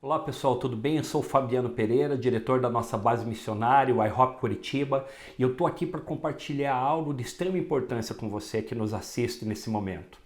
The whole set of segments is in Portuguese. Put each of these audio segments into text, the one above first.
Olá pessoal, tudo bem? Eu sou o Fabiano Pereira, diretor da nossa base missionária, o IHOP Curitiba, e eu estou aqui para compartilhar algo de extrema importância com você que nos assiste nesse momento.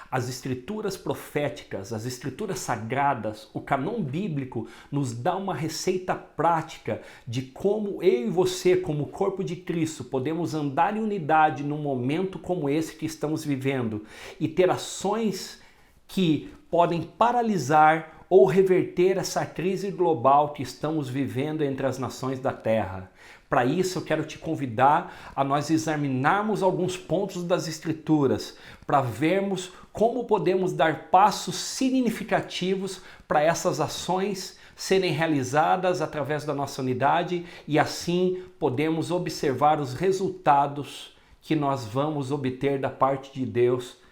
As escrituras proféticas, as escrituras sagradas, o cânon bíblico nos dá uma receita prática de como eu e você, como corpo de Cristo, podemos andar em unidade num momento como esse que estamos vivendo e ter ações que podem paralisar ou reverter essa crise global que estamos vivendo entre as nações da Terra. Para isso eu quero te convidar a nós examinarmos alguns pontos das Escrituras, para vermos como podemos dar passos significativos para essas ações serem realizadas através da nossa unidade e assim podemos observar os resultados que nós vamos obter da parte de Deus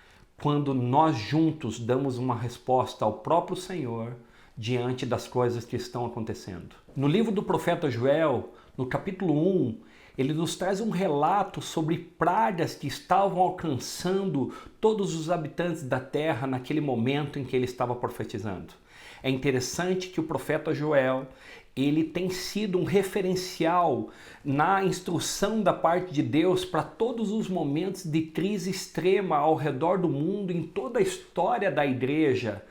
quando nós juntos damos uma resposta ao próprio Senhor diante das coisas que estão acontecendo. No livro do profeta Joel, no capítulo 1, ele nos traz um relato sobre pragas que estavam alcançando todos os habitantes da terra naquele momento em que ele estava profetizando. É interessante que o profeta Joel, ele tem sido um referencial na instrução da parte de Deus para todos os momentos de crise extrema ao redor do mundo, em toda a história da igreja.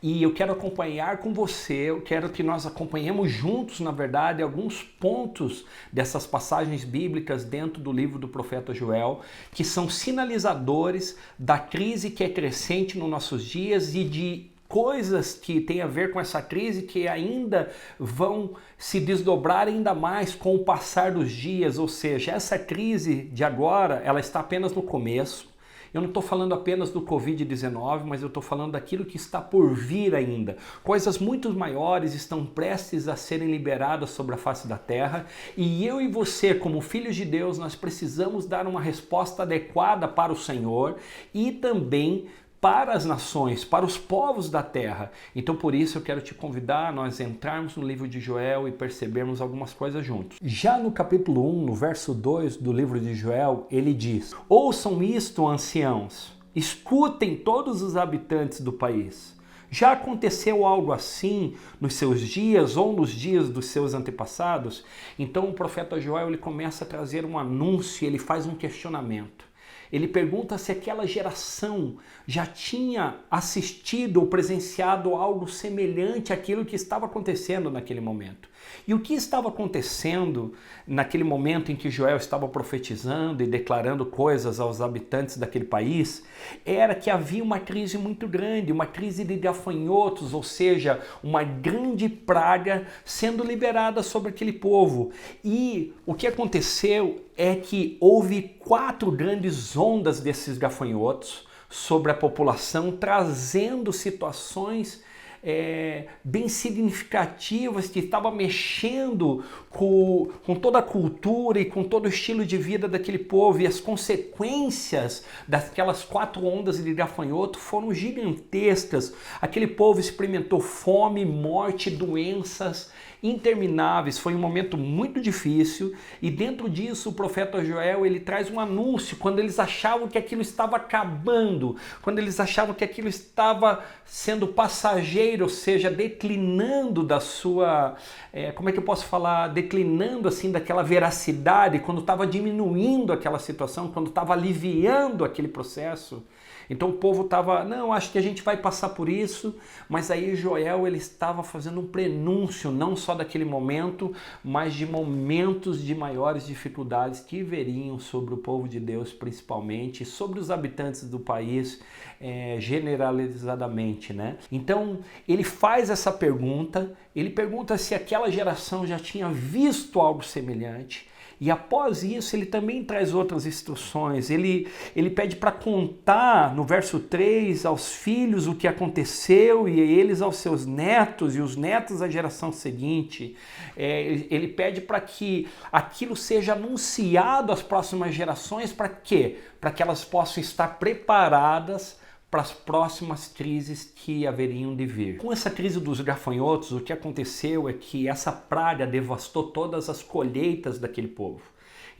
E eu quero acompanhar com você, eu quero que nós acompanhemos juntos, na verdade, alguns pontos dessas passagens bíblicas dentro do livro do profeta Joel, que são sinalizadores da crise que é crescente nos nossos dias e de coisas que têm a ver com essa crise que ainda vão se desdobrar ainda mais com o passar dos dias, ou seja, essa crise de agora, ela está apenas no começo. Eu não estou falando apenas do Covid-19, mas eu estou falando daquilo que está por vir ainda. Coisas muito maiores estão prestes a serem liberadas sobre a face da terra e eu e você, como filhos de Deus, nós precisamos dar uma resposta adequada para o Senhor e também para as nações, para os povos da terra. Então por isso eu quero te convidar a nós entrarmos no livro de Joel e percebermos algumas coisas juntos. Já no capítulo 1, no verso 2 do livro de Joel, ele diz: "Ouçam isto, anciãos, escutem todos os habitantes do país. Já aconteceu algo assim nos seus dias ou nos dias dos seus antepassados?" Então o profeta Joel ele começa a trazer um anúncio, ele faz um questionamento. Ele pergunta se aquela geração já tinha assistido ou presenciado algo semelhante àquilo que estava acontecendo naquele momento. E o que estava acontecendo naquele momento em que Joel estava profetizando e declarando coisas aos habitantes daquele país, era que havia uma crise muito grande, uma crise de gafanhotos, ou seja, uma grande praga sendo liberada sobre aquele povo. E o que aconteceu é que houve 4 grandes ondas desses gafanhotos sobre a população, trazendo situações bem significativas que estavam mexendo com toda a cultura e com todo o estilo de vida daquele povo, e as consequências daquelas 4 ondas de gafanhoto foram gigantescas. Aquele povo experimentou fome, morte, doenças intermináveis. Foi um momento muito difícil e dentro disso o profeta Joel ele traz um anúncio quando eles achavam que aquilo estava acabando, quando eles achavam que aquilo estava sendo passageiro, ou seja, declinando da sua, como é que eu posso falar, declinando assim daquela veracidade, quando estava diminuindo aquela situação, quando estava aliviando aquele processo. Então o povo estava, não, acho que a gente vai passar por isso, mas aí Joel ele estava fazendo um prenúncio, não só daquele momento, mas de momentos de maiores dificuldades que veriam sobre o povo de Deus principalmente, sobre os habitantes do país generalizadamente, né? Então ele faz essa pergunta, ele pergunta se aquela geração já tinha visto algo semelhante. E após isso, ele também traz outras instruções. Ele pede para contar, no verso 3, aos filhos o que aconteceu e eles aos seus netos e os netos à geração seguinte. Ele pede para que aquilo seja anunciado às próximas gerações. Para quê? Para que elas possam estar preparadas para as próximas crises que haveriam de vir. Com essa crise dos gafanhotos, o que aconteceu é que essa praga devastou todas as colheitas daquele povo.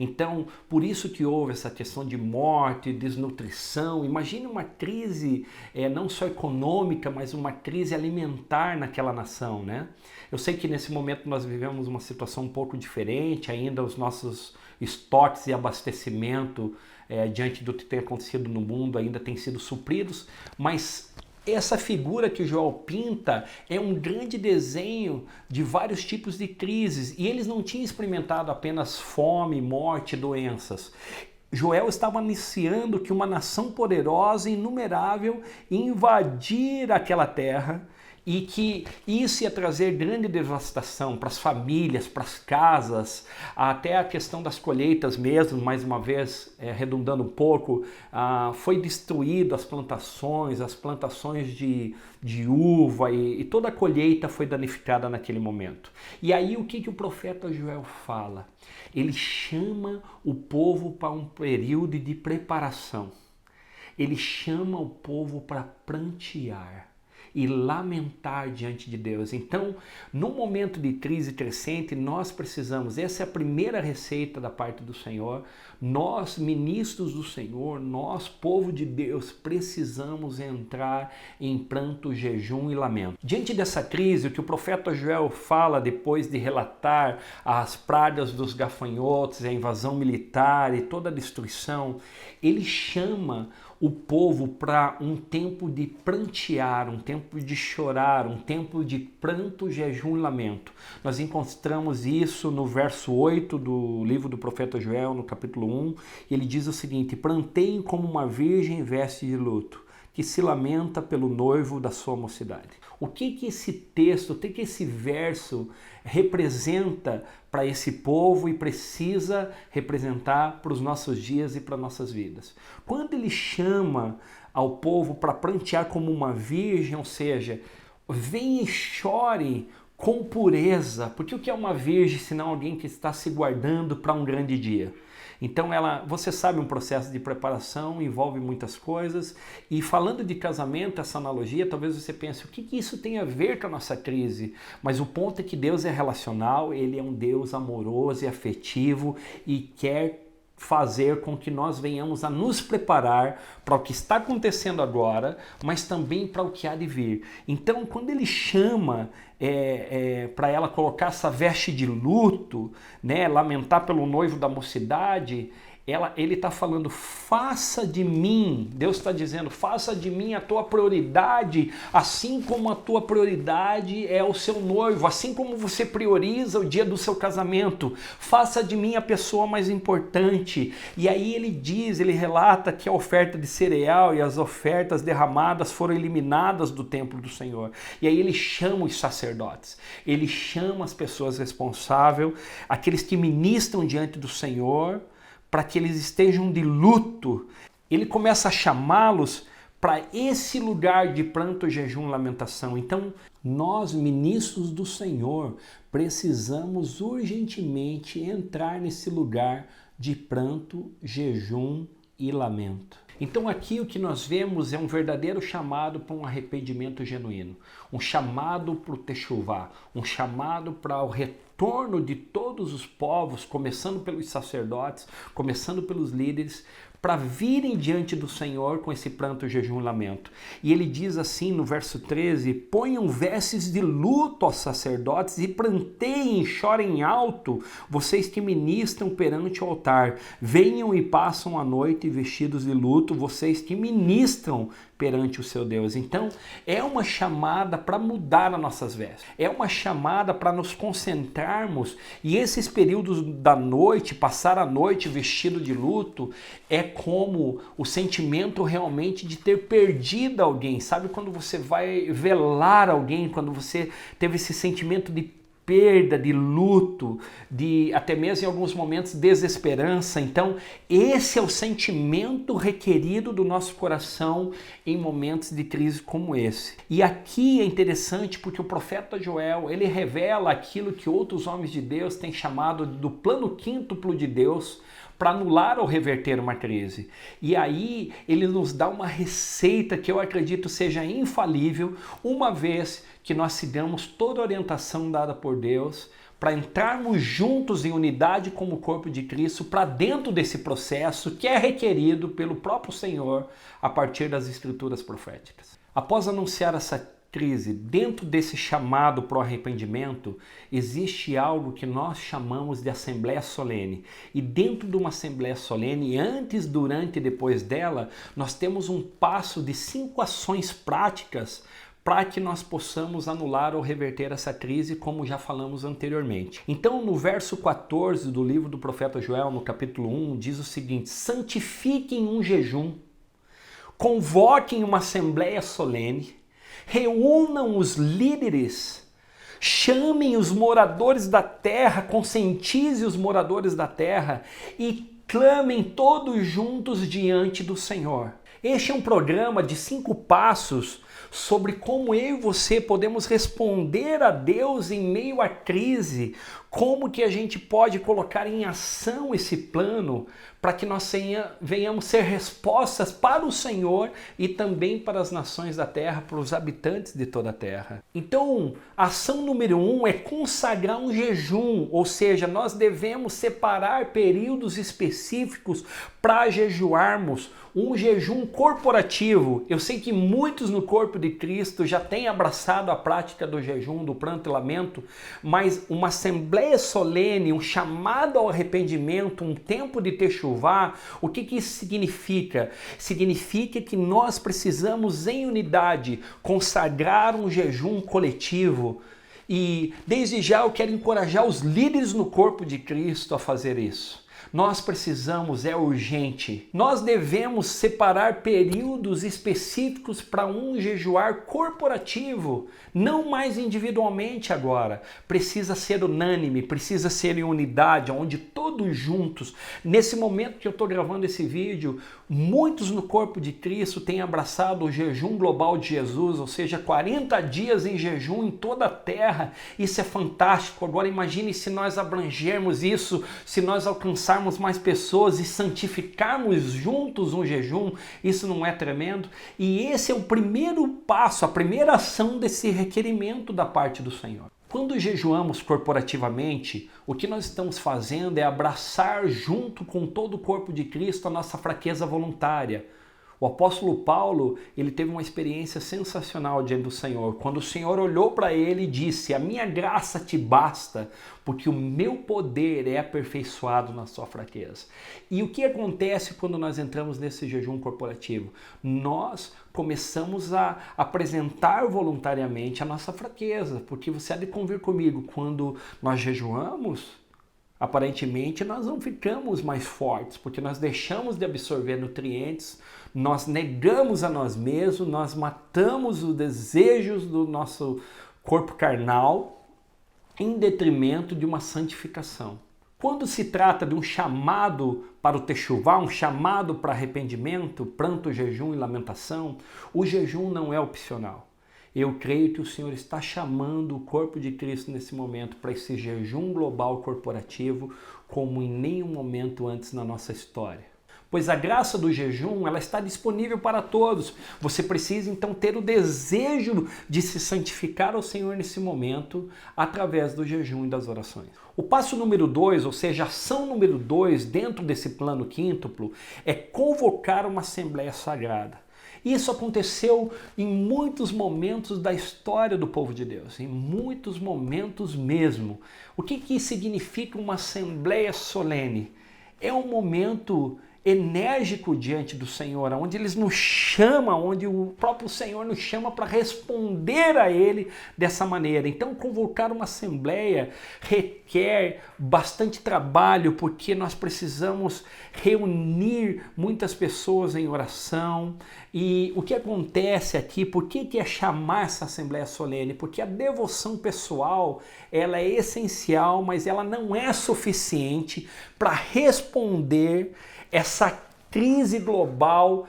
Então, por isso que houve essa questão de morte, desnutrição. Imagine uma crise não só econômica, mas uma crise alimentar naquela nação, né? Eu sei que nesse momento nós vivemos uma situação um pouco diferente, ainda os nossos estoques e abastecimento diante do que tem acontecido no mundo ainda têm sido supridos, mas essa figura que Joel pinta é um grande desenho de vários tipos de crises, e eles não tinham experimentado apenas fome, morte, doenças. Joel estava anunciando que uma nação poderosa e inumerável ia invadir aquela terra, e que isso ia trazer grande devastação para as famílias, para as casas, até a questão das colheitas mesmo, mais uma vez, redundando um pouco, foi destruído as plantações de uva e toda a colheita foi danificada naquele momento. E aí o que o profeta Joel fala? Ele chama o povo para um período de preparação. Ele chama o povo para prantear e lamentar diante de Deus. Então, no momento de crise crescente, nós precisamos, essa é a primeira receita da parte do Senhor, nós, ministros do Senhor, nós, povo de Deus, precisamos entrar em pranto, jejum e lamento. Diante dessa crise, o que o profeta Joel fala depois de relatar as pragas dos gafanhotos, a invasão militar e toda a destruição, ele chama o povo para um tempo de prantear, um tempo de chorar, um tempo de pranto, jejum e lamento. Nós encontramos isso no verso 8 do livro do profeta Joel, no capítulo 1, e ele diz o seguinte: planteiem como uma virgem em veste de luto, que se lamenta pelo noivo da sua mocidade. O que esse texto, o que esse verso representa para esse povo e precisa representar para os nossos dias e para nossas vidas? Quando ele chama ao povo para prantear como uma virgem, ou seja, venha e chore com pureza, porque o que é uma virgem senão alguém que está se guardando para um grande dia? Então você sabe, um processo de preparação envolve muitas coisas, e falando de casamento, essa analogia, talvez você pense, o que isso tem a ver com a nossa crise? Mas o ponto é que Deus é relacional, Ele é um Deus amoroso e afetivo e quer fazer com que nós venhamos a nos preparar para o que está acontecendo agora, mas também para o que há de vir. Então, quando ele chama para ela colocar essa veste de luto, né, lamentar pelo noivo da mocidade, ele está falando, faça de mim, Deus está dizendo, faça de mim a tua prioridade, assim como a tua prioridade é o seu noivo, assim como você prioriza o dia do seu casamento, faça de mim a pessoa mais importante. E aí ele relata que a oferta de cereal e as ofertas derramadas foram eliminadas do templo do Senhor. E aí ele chama os sacerdotes, ele chama as pessoas responsáveis, aqueles que ministram diante do Senhor, para que eles estejam de luto. Ele começa a chamá-los para esse lugar de pranto, jejum e lamentação. Então, nós, ministros do Senhor, precisamos urgentemente entrar nesse lugar de pranto, jejum e lamento. Então aqui o que nós vemos é um verdadeiro chamado para um arrependimento genuíno, um chamado para o techuvá, um chamado para o retorno de todos os povos, começando pelos sacerdotes, começando pelos líderes, para virem diante do Senhor com esse pranto, jejum e lamento. E ele diz assim no verso 13, ponham vestes de luto aos sacerdotes e pranteiem, chorem alto, vocês que ministram perante o altar. Venham e passam a noite vestidos de luto, vocês que ministram perante o seu Deus. Então, é uma chamada para mudar as nossas vestes. É uma chamada para nos concentrarmos, e esses períodos da noite, passar a noite vestido de luto, é como o sentimento realmente de ter perdido alguém. Sabe quando você vai velar alguém, quando você teve esse sentimento de perda, de luto, de até mesmo em alguns momentos desesperança? Então esse é o sentimento requerido do nosso coração em momentos de crise como esse. E aqui é interessante porque o profeta Joel, ele revela aquilo que outros homens de Deus têm chamado do plano quíntuplo de Deus para anular ou reverter uma crise. E aí ele nos dá uma receita que eu acredito seja infalível, uma vez que nós sigamos toda a orientação dada por Deus, para entrarmos juntos em unidade como corpo de Cristo para dentro desse processo que é requerido pelo próprio Senhor a partir das escrituras proféticas. Após anunciar essa crise, dentro desse chamado para o arrependimento, existe algo que nós chamamos de Assembleia Solene. E dentro de uma Assembleia Solene, antes, durante e depois dela, nós temos um passo de 5 ações práticas para que nós possamos anular ou reverter essa crise, como já falamos anteriormente. Então, no verso 14 do livro do profeta Joel, no capítulo 1, diz o seguinte: santifiquem um jejum, convoquem uma assembleia solene, reúnam os líderes, chamem os moradores da terra, conscientize os moradores da terra e clamem todos juntos diante do Senhor. Este é um programa de 5 passos sobre como eu e você podemos responder a Deus em meio à crise, como que a gente pode colocar em ação esse plano para que nós venhamos ser respostas para o Senhor e também para as nações da terra, para os habitantes de toda a terra. Então, a ação número 1 é consagrar um jejum, ou seja, nós devemos separar períodos específicos para jejuarmos, um jejum corporativo. Eu sei que muitos no corpo de Cristo já têm abraçado a prática do jejum, do pranto e lamento, mas uma assembleia solene, um chamado ao arrependimento, um tempo de techuvá, o que isso significa? Significa que nós precisamos, em unidade, consagrar um jejum coletivo. E desde já eu quero encorajar os líderes no corpo de Cristo a fazer isso. Nós precisamos, é urgente. Nós devemos separar períodos específicos para um jejuar corporativo, não mais individualmente agora. Precisa ser unânime, precisa ser em unidade, onde todos juntos, nesse momento que eu estou gravando esse vídeo, muitos no corpo de Cristo têm abraçado o jejum global de Jesus, ou seja, 40 dias em jejum em toda a terra. Isso é fantástico. Agora imagine se nós abrangermos isso, se nós alcançarmos mais pessoas e santificarmos juntos um jejum, isso não é tremendo? E esse é o primeiro passo, a primeira ação desse requerimento da parte do Senhor. Quando jejuamos corporativamente, o que nós estamos fazendo é abraçar junto com todo o corpo de Cristo a nossa fraqueza voluntária. O apóstolo Paulo, ele teve uma experiência sensacional diante do Senhor, quando o Senhor olhou para ele e disse: a minha graça te basta, porque o meu poder é aperfeiçoado na sua fraqueza. E o que acontece quando nós entramos nesse jejum corporativo? Nós começamos a apresentar voluntariamente a nossa fraqueza, porque você há de convir comigo, quando nós jejuamos, aparentemente nós não ficamos mais fortes, porque nós deixamos de absorver nutrientes, nós negamos a nós mesmos, nós matamos os desejos do nosso corpo carnal em detrimento de uma santificação. Quando se trata de um chamado para o techuvá, um chamado para arrependimento, pranto, jejum e lamentação, o jejum não é opcional. Eu creio que o Senhor está chamando o corpo de Cristo nesse momento para esse jejum global corporativo como em nenhum momento antes na nossa história. Pois a graça do jejum, ela está disponível para todos. Você precisa então ter o desejo de se santificar ao Senhor nesse momento através do jejum e das orações. O passo número 2, ou seja, a ação número 2 dentro desse plano quíntuplo, é convocar uma assembleia sagrada. Isso aconteceu em muitos momentos da história do povo de Deus, em muitos momentos mesmo. O que significa uma assembleia solene? É um momento enérgico diante do Senhor, onde Ele nos chama, onde o próprio Senhor nos chama para responder a Ele dessa maneira. Então, convocar uma assembleia requer bastante trabalho, porque nós precisamos reunir muitas pessoas em oração. E o que acontece aqui, por que é chamar essa assembleia solene? Porque a devoção pessoal, ela é essencial, mas ela não é suficiente para responder essa crise global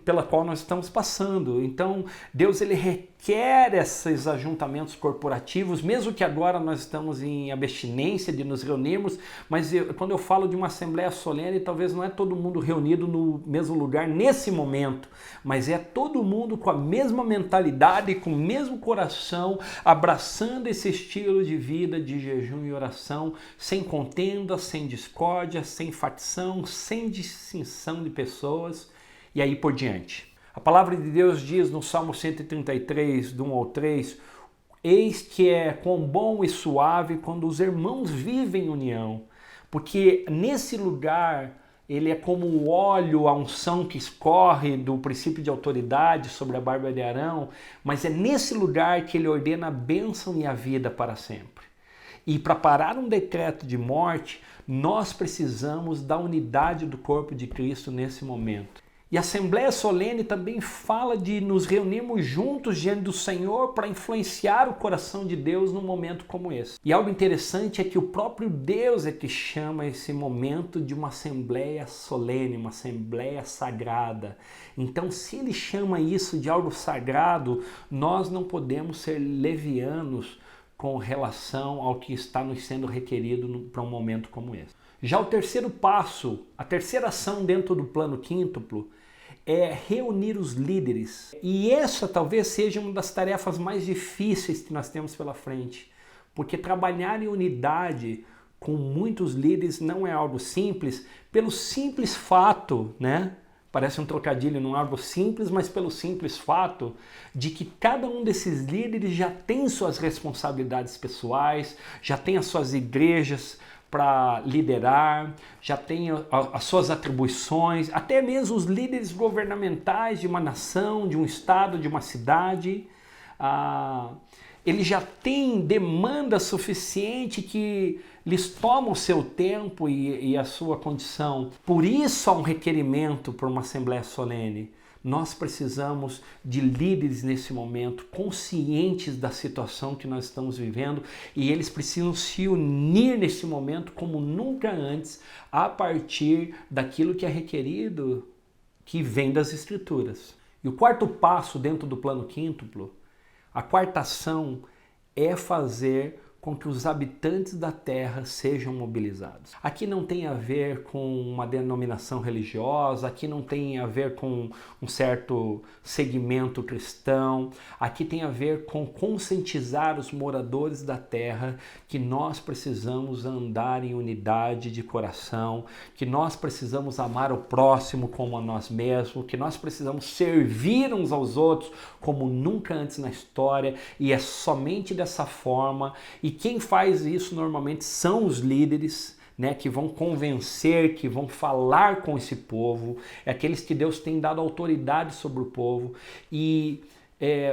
pela qual nós estamos passando. Então, Deus ele requer esses ajuntamentos corporativos, mesmo que agora nós estamos em abstinência de nos reunirmos, mas quando eu falo de uma assembleia solene, talvez não é todo mundo reunido no mesmo lugar nesse momento, mas é todo mundo com a mesma mentalidade, com o mesmo coração, abraçando esse estilo de vida de jejum e oração, sem contenda, sem discórdia, sem facção, sem distinção de pessoas, e aí por diante. A palavra de Deus diz no Salmo 133, do 1 ao 3, eis que é quão bom e suave quando os irmãos vivem em união, porque nesse lugar ele é como o óleo, a unção que escorre do princípio de autoridade sobre a barba de Arão, mas é nesse lugar que ele ordena a bênção e a vida para sempre. E para parar um decreto de morte, nós precisamos da unidade do corpo de Cristo nesse momento. E a Assembleia Solene também fala de nos reunirmos juntos diante do Senhor para influenciar o coração de Deus num momento como esse. E algo interessante é que o próprio Deus é que chama esse momento de uma Assembleia Solene, uma Assembleia Sagrada. Então, se Ele chama isso de algo sagrado, nós não podemos ser levianos com relação ao que está nos sendo requerido para um momento como esse. Já o terceiro passo, a terceira ação dentro do plano quíntuplo, é reunir os líderes. E essa talvez seja uma das tarefas mais difíceis que nós temos pela frente, porque trabalhar em unidade com muitos líderes não é algo simples, pelo simples fato, né? Parece um trocadilho, não é algo simples, mas pelo simples fato de que cada um desses líderes já tem suas responsabilidades pessoais, já tem as suas igrejas para liderar, já tem as suas atribuições, até mesmo os líderes governamentais de uma nação, de um estado, de uma cidade, eles já têm demanda suficiente que lhes toma o seu tempo e a sua condição. Por isso há um requerimento para uma Assembleia Solene. Nós precisamos de líderes nesse momento, conscientes da situação que nós estamos vivendo, e eles precisam se unir nesse momento como nunca antes, a partir daquilo que é requerido, que vem das Escrituras. E o quarto passo dentro do plano quíntuplo, a quarta ação é fazer com que os habitantes da terra sejam mobilizados. Aqui não tem a ver com uma denominação religiosa, aqui não tem a ver com um certo segmento cristão, aqui tem a ver com conscientizar os moradores da terra que nós precisamos andar em unidade de coração, que nós precisamos amar o próximo como a nós mesmos, que nós precisamos servir uns aos outros como nunca antes na história, e é somente dessa forma. E quem faz isso normalmente são os líderes, né, que vão convencer, que vão falar com esse povo, é aqueles que Deus tem dado autoridade sobre o povo. E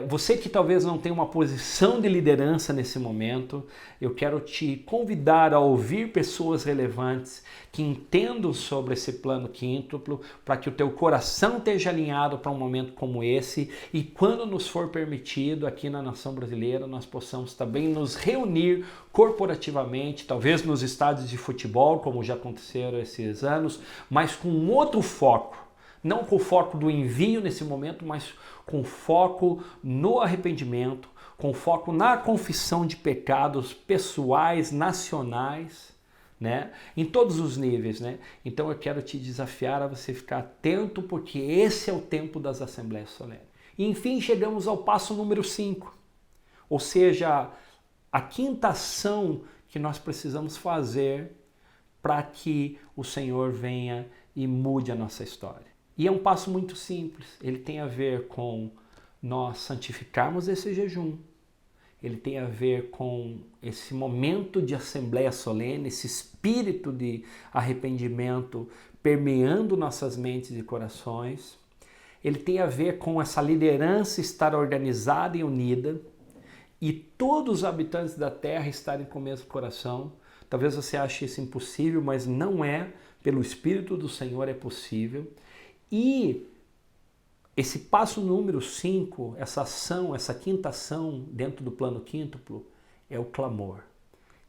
você que talvez não tenha uma posição de liderança nesse momento, eu quero te convidar a ouvir pessoas relevantes que entendam sobre esse plano quíntuplo, para que o teu coração esteja alinhado para um momento como esse, e quando nos for permitido aqui na nação brasileira, nós possamos também nos reunir corporativamente, talvez nos estádios de futebol, como já aconteceram esses anos, mas com outro foco. Não com o foco do envio nesse momento, mas com foco no arrependimento, com foco na confissão de pecados pessoais, nacionais, né? Em todos os níveis, né? Então eu quero te desafiar a você ficar atento, porque esse é o tempo das Assembleias Solenes. E enfim, chegamos ao passo número 5, ou seja, a quinta ação que nós precisamos fazer para que o Senhor venha e mude a nossa história. E é um passo muito simples, ele tem a ver com nós santificarmos esse jejum, ele tem a ver com esse momento de assembleia solene, esse espírito de arrependimento permeando nossas mentes e corações, ele tem a ver com essa liderança estar organizada e unida, e todos os habitantes da terra estarem com o mesmo coração. Talvez você ache isso impossível, mas não é, pelo Espírito do Senhor é possível. E esse passo número 5, essa ação, essa quinta ação dentro do plano quíntuplo é o clamor.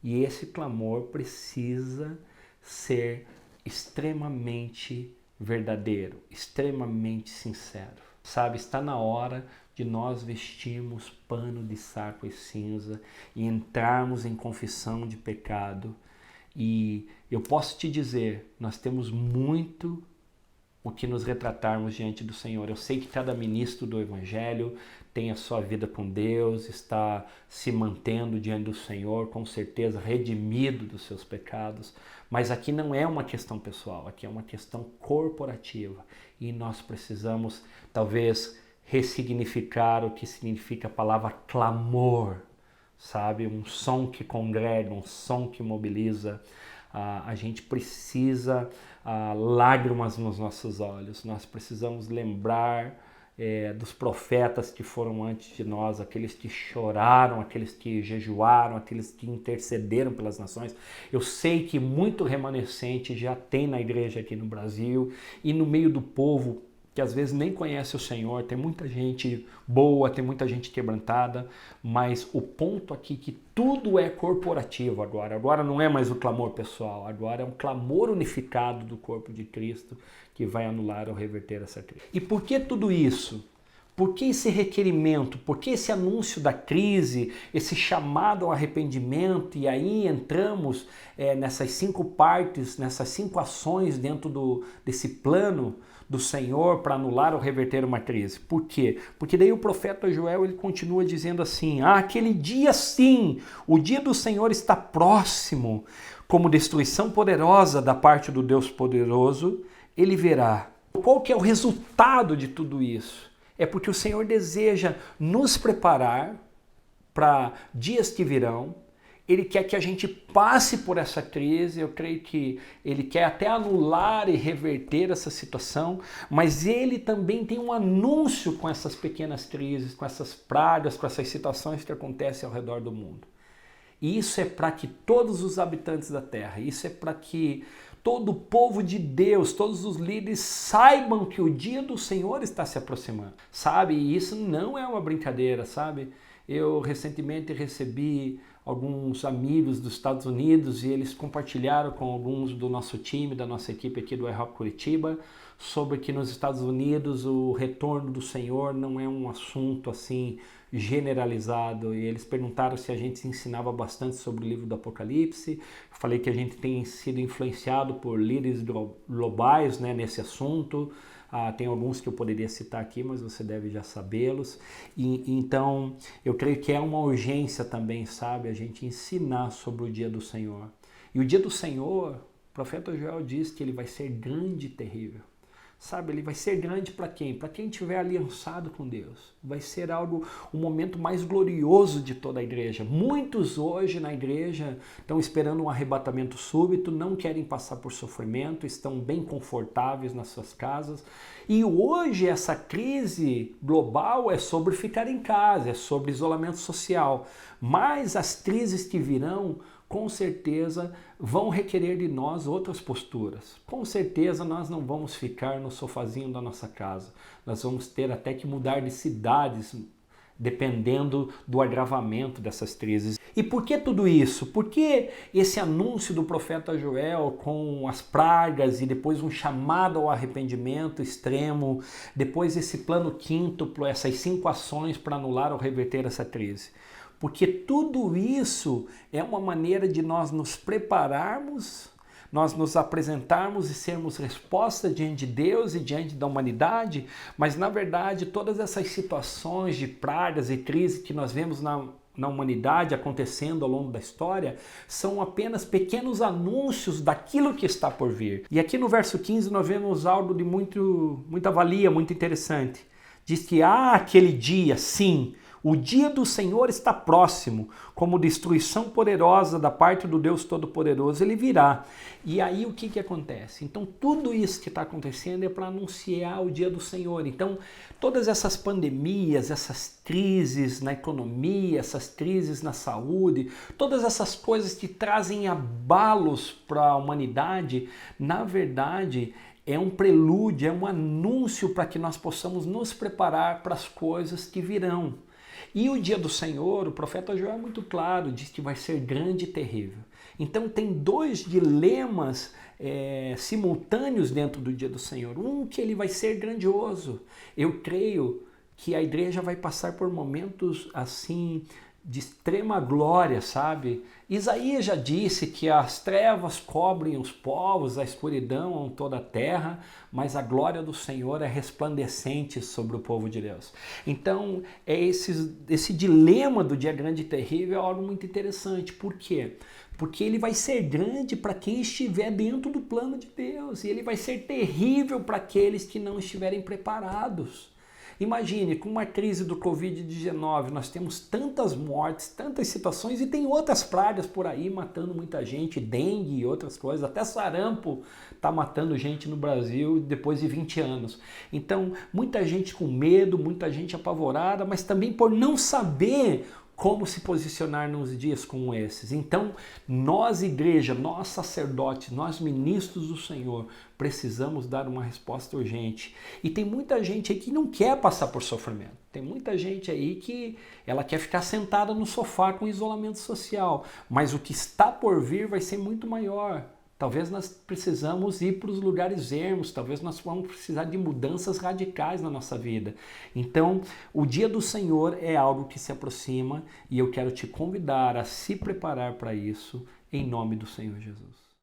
E esse clamor precisa ser extremamente verdadeiro, extremamente sincero. Sabe, está na hora de nós vestirmos pano de saco e cinza e entrarmos em confissão de pecado. E eu posso te dizer, nós temos muito o que nos retratarmos diante do Senhor. Eu sei que cada ministro do Evangelho tem a sua vida com Deus, está se mantendo diante do Senhor, com certeza redimido dos seus pecados, mas aqui não é uma questão pessoal, aqui é uma questão corporativa e nós precisamos talvez ressignificar o que significa a palavra clamor, sabe? Um som que congrega, um som que mobiliza. A gente precisa lágrimas nos nossos olhos, nós precisamos lembrar dos profetas que foram antes de nós, aqueles que choraram, aqueles que jejuaram, aqueles que intercederam pelas nações. Eu sei que muito remanescente já tem na igreja aqui no Brasil e no meio do povo que às vezes nem conhece o Senhor, tem muita gente boa, tem muita gente quebrantada, mas o ponto aqui é que tudo é corporativo agora não é mais o clamor pessoal, agora é um clamor unificado do corpo de Cristo que vai anular ou reverter essa crise. E por que tudo isso? Por que esse requerimento? Por que esse anúncio da crise, esse chamado ao arrependimento? E aí entramos nessas 5 partes, nessas 5 ações dentro desse plano do Senhor para anular ou reverter uma crise. Por quê? Porque daí o profeta Joel ele continua dizendo assim, aquele dia sim, o dia do Senhor está próximo, como destruição poderosa da parte do Deus poderoso, ele verá. Qual que é o resultado de tudo isso? É porque o Senhor deseja nos preparar para dias que virão. Ele quer que a gente passe por essa crise, eu creio que ele quer até anular e reverter essa situação, mas ele também tem um anúncio com essas pequenas crises, com essas pragas, com essas situações que acontecem ao redor do mundo. E isso é para que todos os habitantes da terra, isso é para que todo o povo de Deus, todos os líderes saibam que o dia do Senhor está se aproximando, sabe? E isso não é uma brincadeira, sabe? Eu recentemente recebi alguns amigos dos Estados Unidos e eles compartilharam com alguns do nosso time, da nossa equipe aqui do iHop Curitiba, sobre que nos Estados Unidos o retorno do Senhor não é um assunto assim generalizado, e eles perguntaram se a gente ensinava bastante sobre o livro do Apocalipse. Eu falei que a gente tem sido influenciado por líderes globais, né, nesse assunto. Tem alguns que eu poderia citar aqui, mas você deve já sabê-los. Então, eu creio que é uma urgência também, sabe, a gente ensinar sobre o dia do Senhor. E o dia do Senhor, o profeta Joel diz que ele vai ser grande e terrível. Sabe, ele vai ser grande para quem? Para quem estiver aliançado com Deus. Vai ser o momento mais glorioso de toda a igreja. Muitos hoje na igreja estão esperando um arrebatamento súbito, não querem passar por sofrimento, estão bem confortáveis nas suas casas. E hoje essa crise global é sobre ficar em casa, é sobre isolamento social. Mas as crises que virão, com certeza vão requerer de nós outras posturas. Com certeza nós não vamos ficar no sofazinho da nossa casa. Nós vamos ter até que mudar de cidades, dependendo do agravamento dessas crises. E por que tudo isso? Por que esse anúncio do profeta Joel com as pragas e depois um chamado ao arrependimento extremo, depois esse plano quíntuplo, essas 5 ações para anular ou reverter essa crise? Porque tudo isso é uma maneira de nós nos prepararmos, nós nos apresentarmos e sermos resposta diante de Deus e diante da humanidade, mas na verdade todas essas situações de pragas e crises que nós vemos na humanidade acontecendo ao longo da história são apenas pequenos anúncios daquilo que está por vir. E aqui no verso 15 nós vemos algo de muita valia, muito interessante. Diz que aquele dia, sim, o dia do Senhor está próximo, como destruição poderosa da parte do Deus Todo-Poderoso, ele virá. E aí o que acontece? Então tudo isso que está acontecendo é para anunciar o dia do Senhor. Então todas essas pandemias, essas crises na economia, essas crises na saúde, todas essas coisas que trazem abalos para a humanidade, na verdade é um prelúdio, é um anúncio para que nós possamos nos preparar para as coisas que virão. E o dia do Senhor, o profeta Joel é muito claro, diz que vai ser grande e terrível. Então tem dois dilemas simultâneos dentro do dia do Senhor. Um, que ele vai ser grandioso. Eu creio que a igreja vai passar por momentos assim de extrema glória, sabe? Isaías já disse que as trevas cobrem os povos, a escuridão toda a terra, mas a glória do Senhor é resplandecente sobre o povo de Deus. Então, esse dilema do dia grande e terrível é algo muito interessante. Por quê? Porque ele vai ser grande para quem estiver dentro do plano de Deus, e ele vai ser terrível para aqueles que não estiverem preparados. Imagine, com uma crise do Covid-19, nós temos tantas mortes, tantas situações, e tem outras pragas por aí matando muita gente, dengue e outras coisas, até sarampo está matando gente no Brasil depois de 20 anos. Então, muita gente com medo, muita gente apavorada, mas também por não saber como se posicionar nos dias como esses. Então, nós, igreja, nós sacerdotes, nós ministros do Senhor, precisamos dar uma resposta urgente. E tem muita gente aí que não quer passar por sofrimento. Tem muita gente aí que ela quer ficar sentada no sofá com isolamento social. Mas o que está por vir vai ser muito maior. Talvez nós precisamos ir para os lugares ermos, talvez nós vamos precisar de mudanças radicais na nossa vida. Então, o dia do Senhor é algo que se aproxima e eu quero te convidar a se preparar para isso, em nome do Senhor Jesus.